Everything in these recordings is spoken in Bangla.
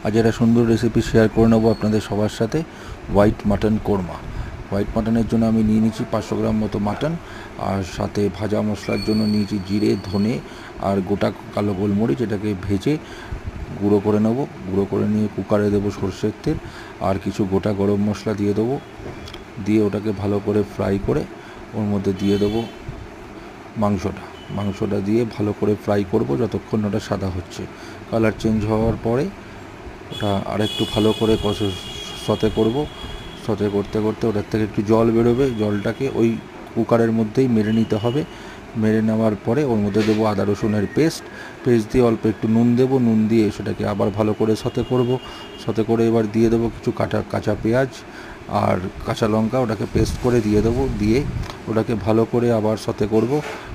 আজ একটা সুন্দর রেসিপি শেয়ার করে নেবো আপনাদের সবার সাথে। White mutton korma. হোয়াইট মাটনের জন্য আমি নিয়ে নিয়েছি 500 গ্রাম মতো মাটন, আর সাথে ভাজা মশলার জন্য নিয়েছি জিরে, ধনে আর গোটা কালো গোলমরিচ। এটাকে ভেজে গুঁড়ো করে নেবো। গুঁড়ো করে নিয়ে কুকারে দেবো সর্ষের তেল, আর কিছু গোটা গরম মশলা দিয়ে দেবো। দিয়ে ওটাকে ভালো করে ফ্রাই করে ওর মধ্যে দিয়ে দেবো মাংসটা দিয়ে ভালো করে ফ্রাই করব যতক্ষণ ওটা সাদা হচ্ছে। কালার চেঞ্জ হওয়ার পরে ওটা আরেকটু ভালো করে সতে করব। সতে করতে করতে ওটার থেকে একটু জল বেরোবে। জলটাকে ওই কুকারের মধ্যেই মেরে নিতে হবে। মেরে নেওয়ার পরে ওর মধ্যে দেবো আদা রসুনের পেস্ট দিয়ে অল্প একটু নুন দেবো। নুন দিয়ে সেটাকে আবার ভালো করে সতে করব। সতে করে এবার দিয়ে দেবো কিছু কাঁচা পেঁয়াজ আর কাঁচা লঙ্কা, ওটাকে পেস্ট করে দিয়ে দেবো। দিয়ে ওটাকে ভালো করে আবার সতে করব।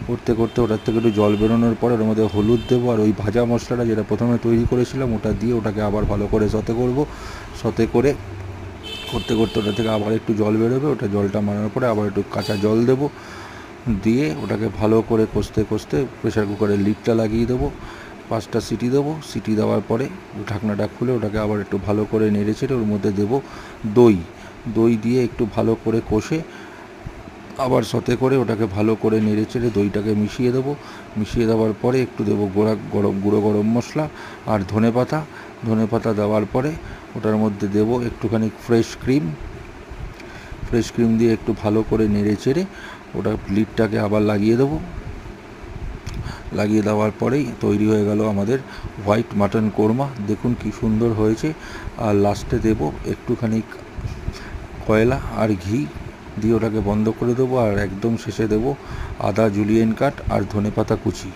করতে করতে ওটার থেকে একটু জল বেরোনোর পরে ওর মধ্যে হলুদ দেবো, আর ওই ভাজা মশলাটা যেটা প্রথমে তৈরি করেছিলাম ওটা দিয়ে ওটাকে আবার ভালো করে সতে করব। সতে করে করতে করতে ওটা থেকে আবার একটু জল বেরোবে। ওটা জলটা মারানোর পরে আবার একটু কাঁচা জল দেবো। দিয়ে ওটাকে ভালো করে কষতে কষতে প্রেশার কুকারের লিডটা লাগিয়ে দেবো। 5টা সিটি দেবো। সিটি দেওয়ার পরে ঢাকনাটা খুলে ওটাকে আবার একটু ভালো করে নেড়ে চেড়ে ওর মধ্যে দেবো দই দিয়ে একটু ভালো করে কষে আবার সতে করে ওটাকে ভালো করে নেড়ে চেড়ে দইটাকে মিশিয়ে দেবো। মিশিয়ে দেওয়ার পরে একটু দেবো গুঁড়ো গরম মশলা আর ধনে পাতা দেওয়ার পরে ওটার মধ্যে দেবো একটুখানি ফ্রেশ ক্রিম দিয়ে একটু ভালো করে নেড়ে চেড়ে ওটা লিডটাকে আবার লাগিয়ে দেবো। লাগিয়ে দেওয়ার পরেই তৈরি হয়ে গেল আমাদের হোয়াইট মাটন কোরমা। দেখুন কি সুন্দর হয়েছে। আর লাস্টে দেবো একটুখানি কয়লা আর ঘি দিয়ে ওটাকে বন্ধ করে দেবো। আর একদম শেষে দেবো আদা জুলিয়েন কাট আর ধনেপাতা কুচি।